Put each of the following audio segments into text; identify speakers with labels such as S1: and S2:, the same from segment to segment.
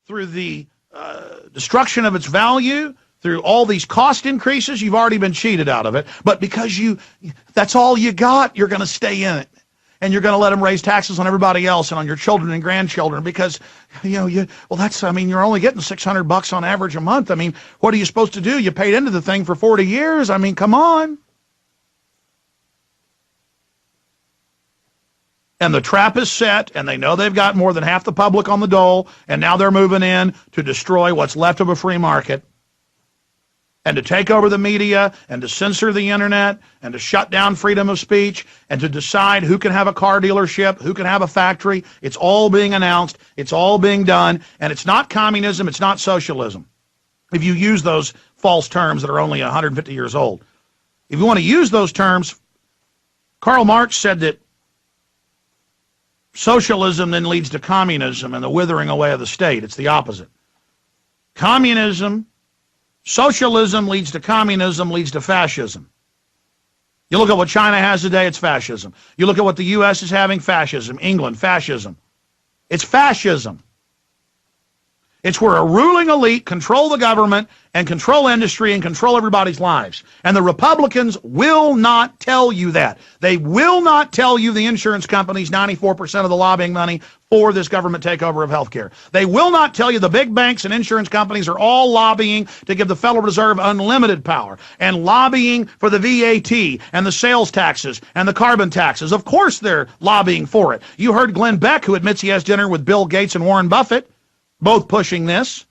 S1: through the destruction of its value, through all these cost increases, you've already been cheated out of it. But because that's all you got, you're going to stay in it. And you're going to let them raise taxes on everybody else and on your children and grandchildren because, you're only getting $600 on average a month. I mean, what are you supposed to do? You paid into the thing for 40 years. I mean, come on. And the trap is set, and they know they've got more than half the public on the dole, and now they're moving in to destroy what's left of a free market, and to take over the media, and to censor the internet, and to shut down freedom of speech, and to decide who can have a car dealership, who can have a factory. It's all being announced. It's all being done. And it's not communism. It's not socialism. If you use those false terms that are only 150 years old. If you want to use those terms, Karl Marx said that socialism then leads to communism and the withering away of the state. It's the opposite. Socialism leads to communism, leads to fascism. You look at what China has today, it's fascism. You look at what the U.S. is having, fascism. England, fascism. It's fascism. It's where a ruling elite control the government and control industry and control everybody's lives. And the Republicans will not tell you that. They will not tell you the insurance companies 94% of the lobbying money for this government takeover of health care. They will not tell you the big banks and insurance companies are all lobbying to give the Federal Reserve unlimited power and lobbying for the VAT and the sales taxes and the carbon taxes. Of course they're lobbying for it. You heard Glenn Beck, who admits he has dinner with Bill Gates and Warren Buffett, both pushing this.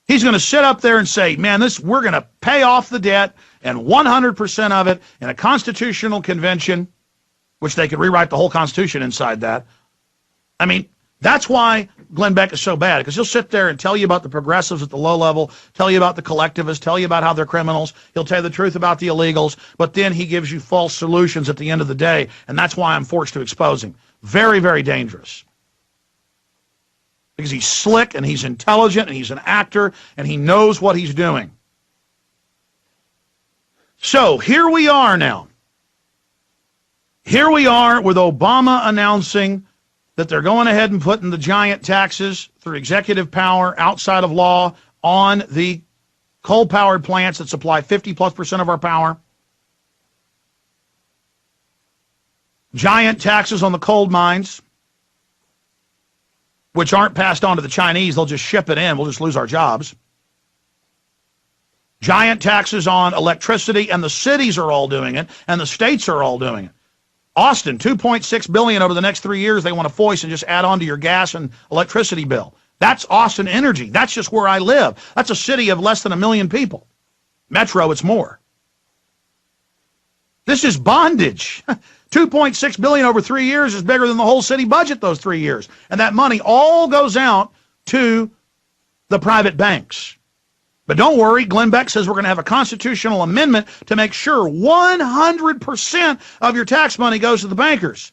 S1: He's going to sit up there and say, man, we're going to pay off the debt and 100% of it in a constitutional convention, which they could rewrite the whole Constitution inside that. I mean, that's why Glenn Beck is so bad, because he'll sit there and tell you about the progressives at the low level, tell you about the collectivists, tell you about how they're criminals. He'll tell you the truth about the illegals, but then he gives you false solutions at the end of the day, and that's why I'm forced to expose him. Very, very dangerous. Because he's slick and he's intelligent and he's an actor and he knows what he's doing. So here we are now. Here we are with Obama announcing that they're going ahead and putting the giant taxes through executive power outside of law on the coal-powered plants that supply 50+% of our power. Giant taxes on the coal mines, which aren't passed on to the Chinese. They'll just ship it in. We'll just lose our jobs. Giant taxes on electricity, and the cities are all doing it, and the states are all doing it. Austin, $2.6 billion over the next 3 years they want to foist and just add on to your gas and electricity bill. That's Austin Energy. That's just where I live. That's a city of less than 1 million people. Metro, it's more. This is bondage. $2.6 billion over 3 years is bigger than the whole city budget those 3 years. And that money all goes out to the private banks. But don't worry, Glenn Beck says we're going to have a constitutional amendment to make sure 100% of your tax money goes to the bankers.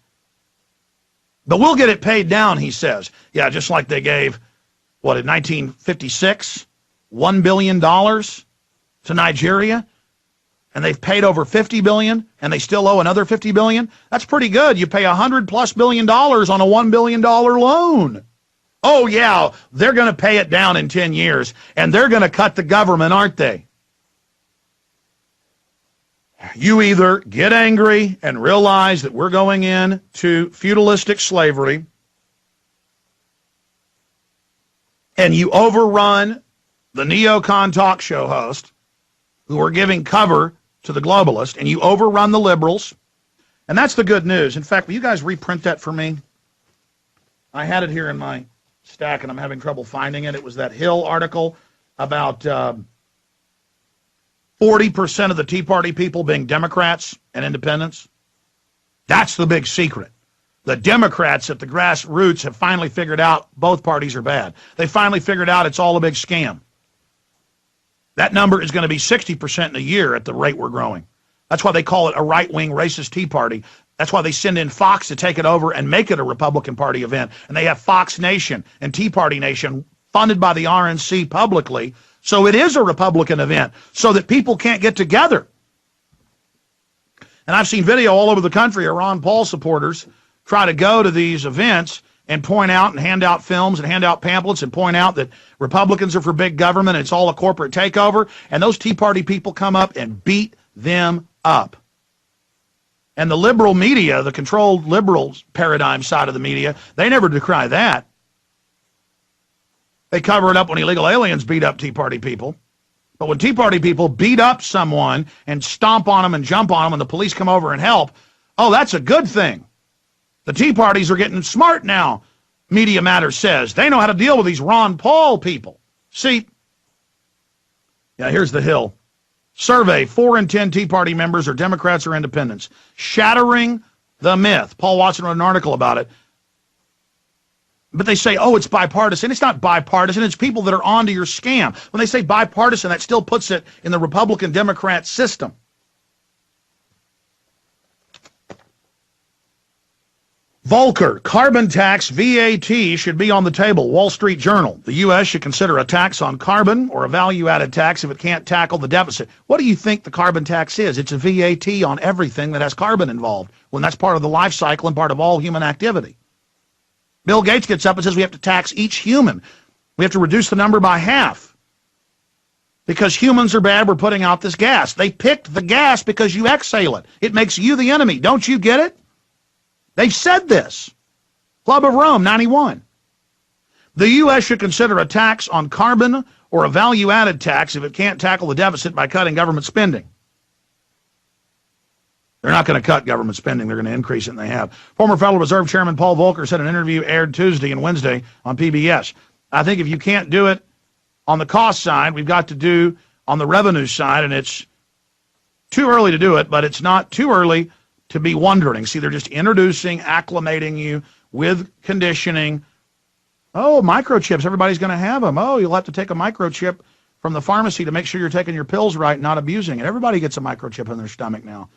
S1: But we'll get it paid down, he says. Yeah, just like they gave, in 1956, $1 billion to Nigeria. And they've paid over $50 billion, and they still owe another $50 billion. That's pretty good. You pay $100+ billion on a $1 billion loan. Oh, yeah, they're going to pay it down in 10 years, and they're going to cut the government, aren't they? You either get angry and realize that we're going into feudalistic slavery, and you overrun the neocon talk show host, who are giving cover to the globalist, and you overrun the liberals. And that's the good news. In fact, will you guys reprint that for me? I had it here in my stack, and I'm having trouble finding it. It was that Hill article about 40% of the Tea Party people being Democrats and independents. That's the big secret. The Democrats at the grassroots have finally figured out both parties are bad. They finally figured out it's all a big scam. That number is going to be 60% in a year at the rate we're growing. That's why they call it a right-wing racist Tea Party. That's why they send in Fox to take it over and make it a Republican Party event. And they have Fox Nation and Tea Party Nation funded by the RNC publicly. So it is a Republican event so that people can't get together. And I've seen video all over the country of Ron Paul supporters try to go to these events and point out and hand out films and hand out pamphlets and point out that Republicans are for big government, it's all a corporate takeover, and those Tea Party people come up and beat them up. And the liberal media, the controlled liberal paradigm side of the media, they never decry that. They cover it up when illegal aliens beat up Tea Party people. But when Tea Party people beat up someone and stomp on them and jump on them and the police come over and help, oh, that's a good thing. The Tea Parties are getting smart now, Media Matters says. They know how to deal with these Ron Paul people. See, yeah, here's the Hill. Survey, 4 in 10 Tea Party members are Democrats or independents. Shattering the myth. Paul Watson wrote an article about it. But they say, oh, it's bipartisan. It's not bipartisan. It's people that are onto your scam. When they say bipartisan, that still puts it in the Republican-Democrat system. Volcker, carbon tax, VAT should be on the table. Wall Street Journal. The U.S. should consider a tax on carbon or a value-added tax if it can't tackle the deficit. What do you think the carbon tax is? It's a VAT on everything that has carbon involved, when that's part of the life cycle and part of all human activity. Bill Gates gets up and says we have to tax each human. We have to reduce the number by half. Because humans are bad, we're putting out this gas. They picked the gas because you exhale it. It makes you the enemy. Don't you get it? They've said this. Club of Rome, 91. The U.S. should consider a tax on carbon or a value-added tax if it can't tackle the deficit by cutting government spending. They're not going to cut government spending. They're going to increase it, and they have. Former Federal Reserve Chairman Paul Volcker said in an interview aired Tuesday and Wednesday on PBS, I think if you can't do it on the cost side, we've got to do on the revenue side, and it's too early to do it, but it's not too early to be wondering. See, they're just introducing, acclimating you with conditioning. Oh, microchips, everybody's going to have them. Oh, you'll have to take a microchip from the pharmacy to make sure you're taking your pills right and not abusing it. Everybody gets a microchip in their stomach now.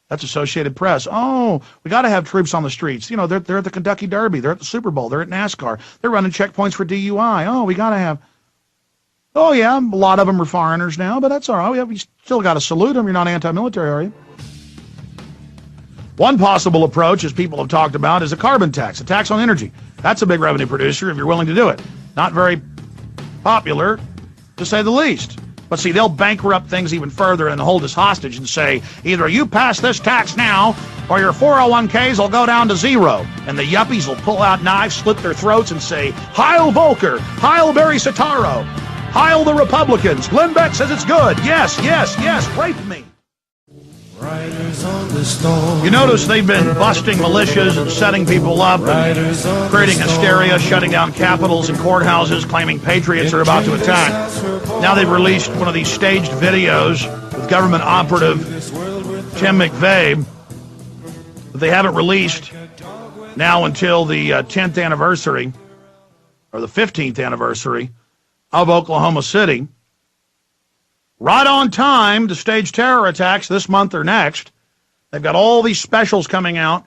S1: That's Associated Press. Oh, we got to have troops on the streets. You know, they're at the Kentucky Derby. They're at the Super Bowl. They're at NASCAR. They're running checkpoints for DUI. Oh, we got to have. Oh, yeah, a lot of them are foreigners now, but that's all right. We still got to salute them. You're not anti-military, are you? One possible approach, as people have talked about, is a carbon tax, a tax on energy. That's a big revenue producer if you're willing to do it. Not very popular, to say the least. But see, they'll bankrupt things even further and hold us hostage and say, either you pass this tax now or your 401ks will go down to zero. And the yuppies will pull out knives, slit their throats, and say, Heil Volcker, Heil Barry Soetoro, Heil the Republicans. Glenn Beck says it's good. Yes, yes, yes, rape me. You notice they've been busting militias and setting people up and creating hysteria, shutting down capitals and courthouses, claiming patriots are about to attack. Now they've released one of these staged videos with government operative Tim McVeigh that they haven't released now until the 10th anniversary or the 15th anniversary of Oklahoma City. Right on time to stage terror attacks this month or next. They've got all these specials coming out.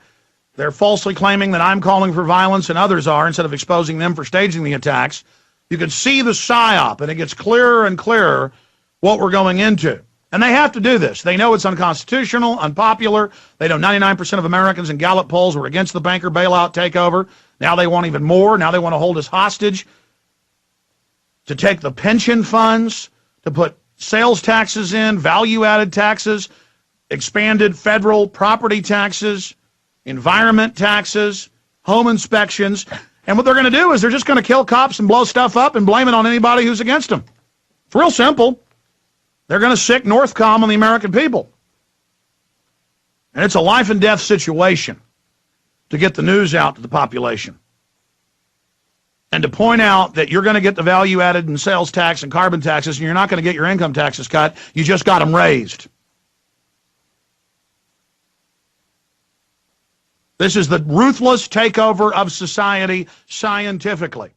S1: They're falsely claiming that I'm calling for violence and others are, instead of exposing them for staging the attacks. You can see the psyop, and it gets clearer and clearer what we're going into. And they have to do this. They know it's unconstitutional, unpopular. They know 99% of Americans in Gallup polls were against the banker bailout takeover. Now they want even more. Now they want to hold us hostage, to take the pension funds, to put sales taxes in, value-added taxes, expanded federal property taxes, environment taxes, home inspections. And what they're going to do is they're just going to kill cops and blow stuff up and blame it on anybody who's against them. It's real simple. They're going to sick Northcom on the American people. And it's a life and death situation to get the news out to the population. And to point out that you're going to get the value added and sales tax and carbon taxes, and you're not going to get your income taxes cut. You just got them raised. This is the ruthless takeover of society scientifically.